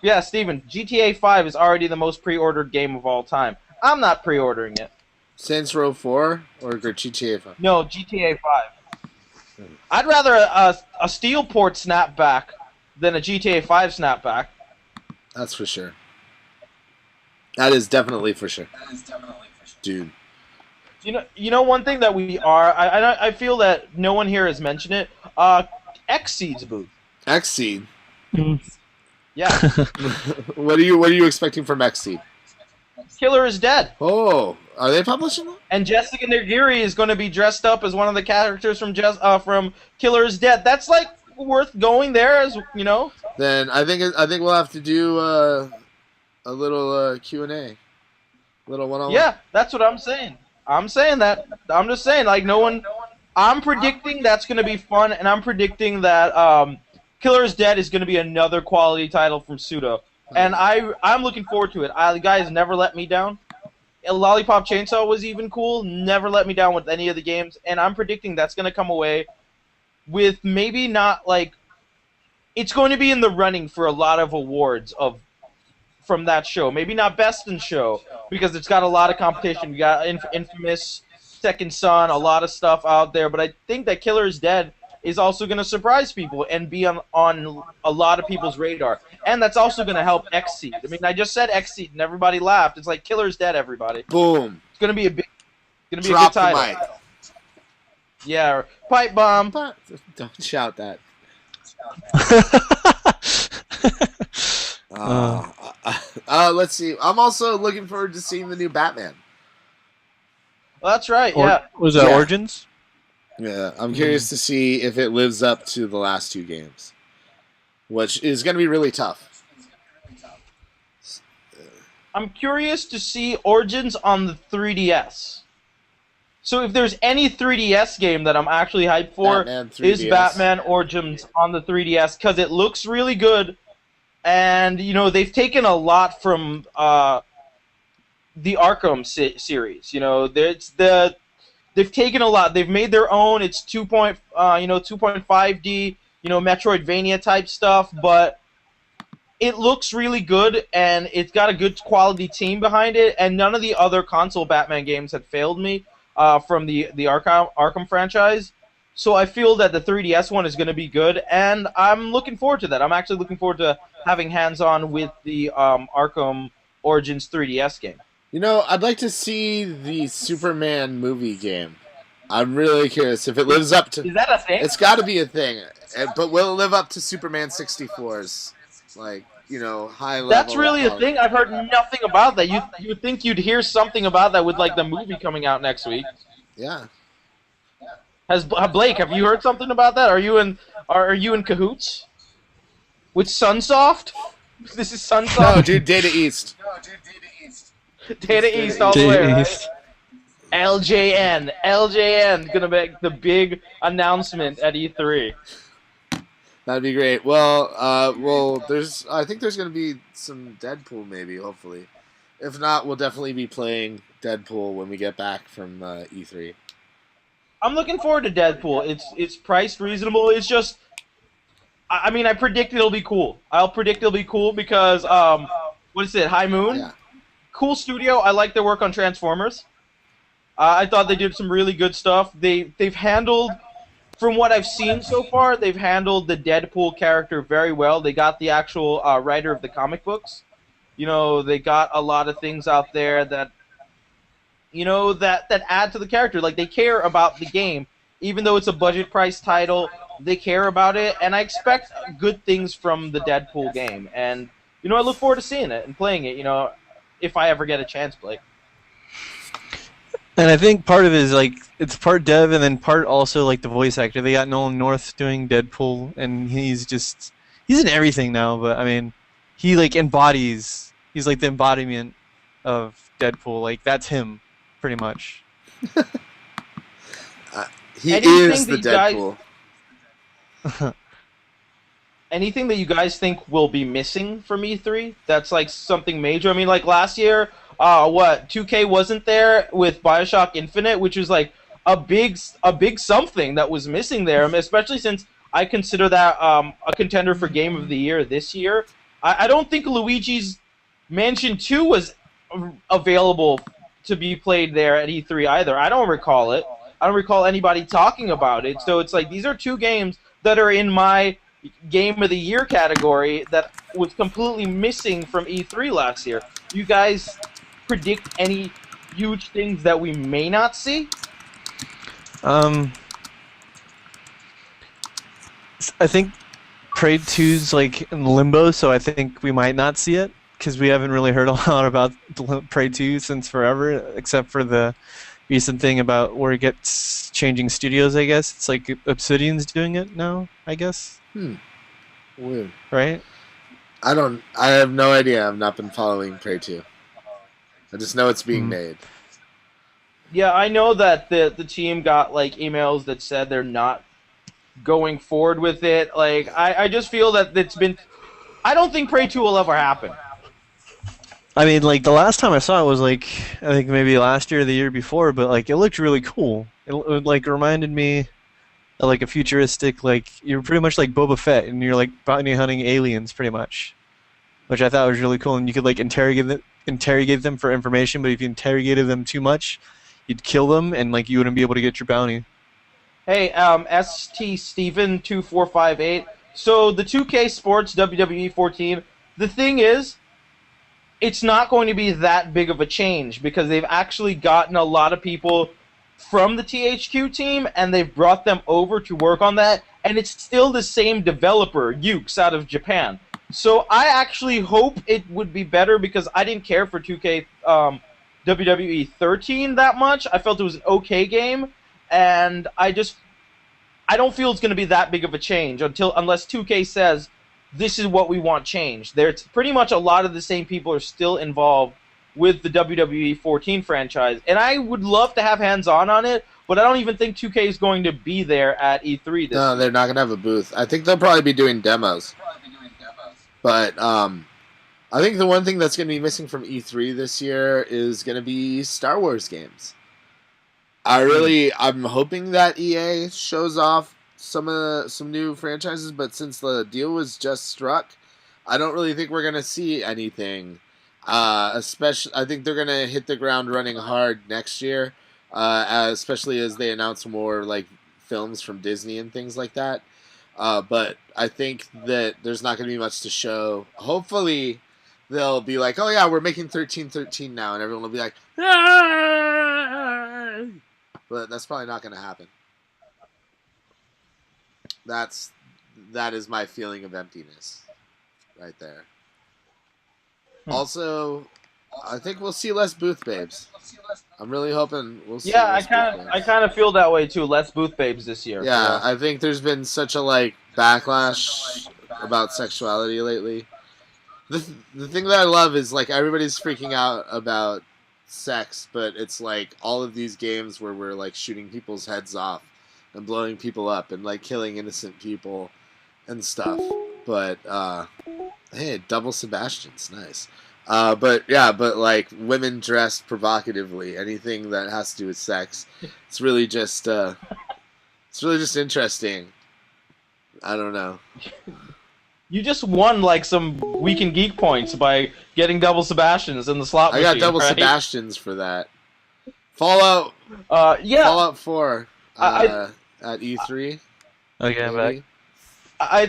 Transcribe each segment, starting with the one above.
Yeah, Steven, GTA 5 is already the most pre-ordered game of all time. I'm not pre-ordering it. Saints Row 4 or GTA 5? No, GTA 5. I'd rather a Steelport snapback than a GTA 5 snapback. That's for sure. That is definitely for sure. Dude. You know one thing that we are. I feel that no one here has mentioned it. Xseed's booth. Xseed. Yeah. What are you expecting from Xseed? Killer is dead. Oh, are they publishing that? And Jessica Nigiri is going to be dressed up as one of the characters from Killer is Dead. That's like worth going there, as you know. Then I think we'll have to do a little Q&A, little one-on-one. Yeah, that's what I'm saying. I'm saying that. I'm just saying, like, no one. I'm predicting that's going to be fun, and I'm predicting that Killer is Dead is going to be another quality title from Pseudo. And I'm looking forward to it. The guys never let me down. Lollipop Chainsaw was even cool. Never let me down with any of the games. And I'm predicting that's going to come away with maybe not, like... It's going to be in the running for a lot of awards from that show. Maybe not Best in Show, because it's got a lot of competition. You got Infamous, Second Son, a lot of stuff out there. But I think that Killer is Dead is also going to surprise people and be on a lot of people's radar. And that's also going to help Xseed. I mean, I just said Xseed and everybody laughed. It's like Killer's Dead, everybody. Boom. It's going to be a good title. The mic. Yeah, pipe bomb. Don't shout that. Let's see. I'm also looking forward to seeing the new Batman. Well, that's right, yeah. Was that Origins? Yeah, I'm curious to see if it lives up to the last two games, which is going to be really tough. I'm curious to see Origins on the 3DS. So if there's any 3DS game that I'm actually hyped for, is Batman Origins on the 3DS, because it looks really good, and, you know, they've taken a lot from the Arkham series. You know, they've taken a lot. They've made their own. It's 2.5D, you know, Metroidvania type stuff, but it looks really good, and it's got a good quality team behind it, and none of the other console Batman games had failed me from the Arkham franchise. So I feel that the 3DS one is going to be good, and I'm looking forward to that. I'm actually looking forward to having hands-on with the Arkham Origins 3DS game. You know, I'd like to see the Superman movie game. I'm really curious if it lives up to... Is that a thing? It's got to be a thing. But will it live up to Superman 64's, like, you know, high level... That's really a thing? I've heard nothing about that. You would think you'd hear something about that with, like, the movie coming out next week. Yeah. Blake, have you heard something about that? Are you in cahoots? With Sunsoft? This is Sunsoft? No, dude, Data East. Data East all the way, right? LJN gonna make the big announcement at E3. That'd be great. Well, I think there's gonna be some Deadpool, maybe, hopefully. If not, we'll definitely be playing Deadpool when we get back from E3. I'm looking forward to Deadpool. It's priced reasonable. It's just, I mean, I predict it'll be cool. I'll predict it'll be cool because what is it? High Moon. Yeah. Cool studio. I like their work on Transformers. I thought they did some really good stuff. They've handled, from what I've seen so far, they've handled the Deadpool character very well. They got the actual writer of the comic books. You know, they got a lot of things out there that, you know, that add to the character. Like, they care about the game. Even though it's a budget price title, they care about it. And I expect good things from the Deadpool game. And, you know, I look forward to seeing it and playing it, you know, if I ever get a chance, Blake. And I think part of it is, like, it's part dev and then part also, like, the voice actor. They got Nolan North doing Deadpool, and he's in everything now, but, I mean, he, like, embodies, he's, like, the embodiment of Deadpool. Like, that's him, pretty much. He is the Deadpool. Anything that you guys think will be missing from E3? That's, like, something major? I mean, like, last year... 2K wasn't there with BioShock Infinite, which was like a big something that was missing there. I mean, especially since I consider that a contender for Game of the Year this year. I don't think Luigi's Mansion 2 was available to be played there at E3 either. I don't recall it. I don't recall anybody talking about it. So it's like these are two games that are in my Game of the Year category that was completely missing from E3 last year. You guys predict any huge things that we may not see? I think Prey 2's like in limbo, so I think we might not see it because we haven't really heard a lot about Prey 2 since forever, except for the recent thing about where it gets changing studios. I guess it's like Obsidian's doing it now. I guess. Weird. Right. I have no idea. I've not been following Prey 2. I just know it's being made. Yeah, I know that the team got like emails that said they're not going forward with it. Like, I just feel that it's been... I don't think Prey 2 will ever happen. I mean, like, the last time I saw it was, like, I think maybe last year or the year before, but, like, it looked really cool. It like, reminded me of, like, a futuristic, like, you're pretty much like Boba Fett, and you're, like, bounty hunting aliens, pretty much. Which I thought was really cool, and you could, like, interrogate them for information, but if you interrogated them too much, you'd kill them, and, like, you wouldn't be able to get your bounty. Hey, ST Steven 2458. So the 2K Sports WWE 14. The thing is, it's not going to be that big of a change because they've actually gotten a lot of people from the THQ team and they've brought them over to work on that, and it's still the same developer, Geeks, out of Japan. So I actually hope it would be better because I didn't care for 2K WWE 13 that much. I felt it was an okay game. And I don't feel it's going to be that big of a change unless 2K says this is what we want changed. There's pretty much a lot of the same people are still involved with the WWE 14 franchise, and I would love to have hands-on on it, but I don't even think 2K is going to be there at E3 this No, year. they're not going to have a booth. I think they'll probably be doing demos. But I think the one thing that's going to be missing from E3 this year is going to be Star Wars games. I'm hoping that EA shows off some new franchises, but since the deal was just struck, I don't really think we're gonna see anything. Especially, I think they're gonna hit the ground running hard next year, especially as they announce more like films from Disney and things like that. But I think that there's not gonna be much to show. Hopefully, they'll be like, "Oh yeah, we're making 1313 now," and everyone will be like, "Ah!" But that's probably not going to happen. That is my feeling of emptiness, right there. Also, I think we'll see less booth babes. I'm really hoping we'll see. Yeah, I kind of feel that way too. Less booth babes this year. Yeah, I think there's been such a backlash about sexuality lately. The thing that I love is everybody's freaking out about sex, but it's all of these games where we're shooting people's heads off and blowing people up and killing innocent people and stuff. But hey, double Sebastian's nice. But women dressed provocatively, anything that has to do with sex, it's really just interesting. I don't know. You just won some Week in Geek points by getting double Sebastians in the slot machine. I got double Sebastians for that. Fallout. Yeah. Fallout 4 at E3. Okay, I'm back. I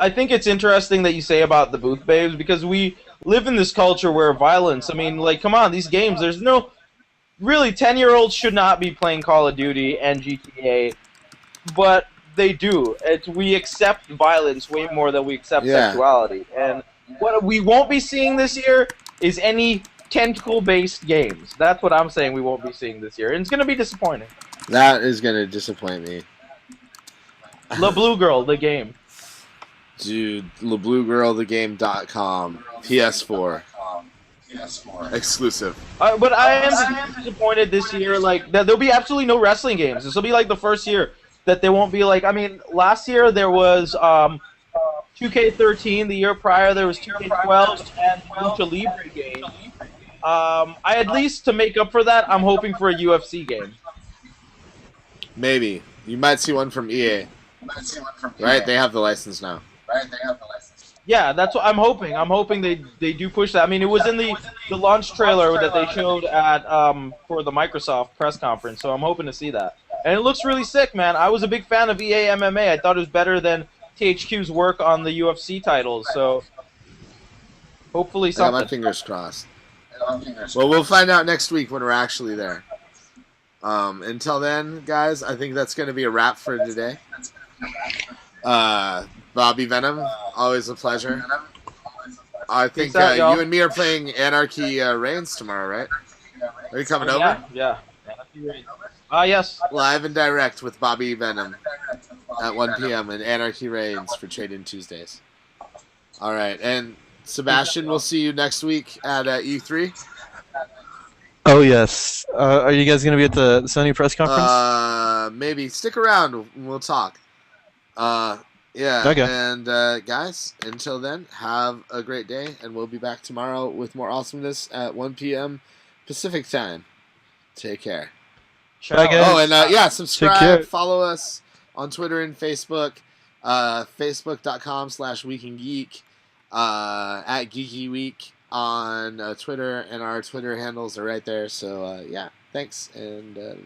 think it's interesting that you say about the booth babes because we live in this culture where violence. I mean, come on, these games. There's no really 10-year-olds should not be playing Call of Duty and GTA, but they do. We accept violence way more than we accept sexuality. And what we won't be seeing this year is any tentacle-based games. That's what I'm saying we won't be seeing this year. And it's going to be disappointing. That is going to disappoint me. La Blue Girl, the game. Dude, LaBlueGirlTheGame.com. PS4. Exclusive. But I am disappointed this year. That there'll be absolutely no wrestling games. This will be the first year that there won't be I mean, last year there was 2K13. The year prior there was 2K12 and Lucha Libre game. I at least to make up for that, I'm hoping for a UFC game. Maybe you might see one from EA. Right, they have the license now. Yeah, that's what I'm hoping. I'm hoping they do push that. I mean, it was in the launch trailer that they showed at for the Microsoft press conference, so I'm hoping to see that. And it looks really sick, man. I was a big fan of EA MMA. I thought it was better than THQ's work on the UFC titles. So hopefully I got my something. fingers crossed. Well, we'll find out next week when we're actually there. Until then, guys, I think that's going to be a wrap for today. Bobby Venom, always a pleasure. I think Peace out, y'all. you and me are playing Anarchy Reigns tomorrow, right? Are you coming over? Yeah. Yes. Live and direct with Bobby Venom at 1 p.m. in Anarchy Reigns for Trade-In Tuesdays. All right, and Sebastian, we'll see you next week at E3. Oh yes. Are you guys gonna be at the Sony press conference? Maybe stick around. We'll talk. Yeah. Okay. And guys, until then, have a great day, and we'll be back tomorrow with more awesomeness at 1 p.m. Pacific time. Take care. Bye, guys. Oh, and yeah, Take care. subscribe, follow us on Twitter and Facebook. Facebook.com/WeekandGeek. At Geeky Week on Twitter, and our Twitter handles are right there. So yeah, thanks, and later.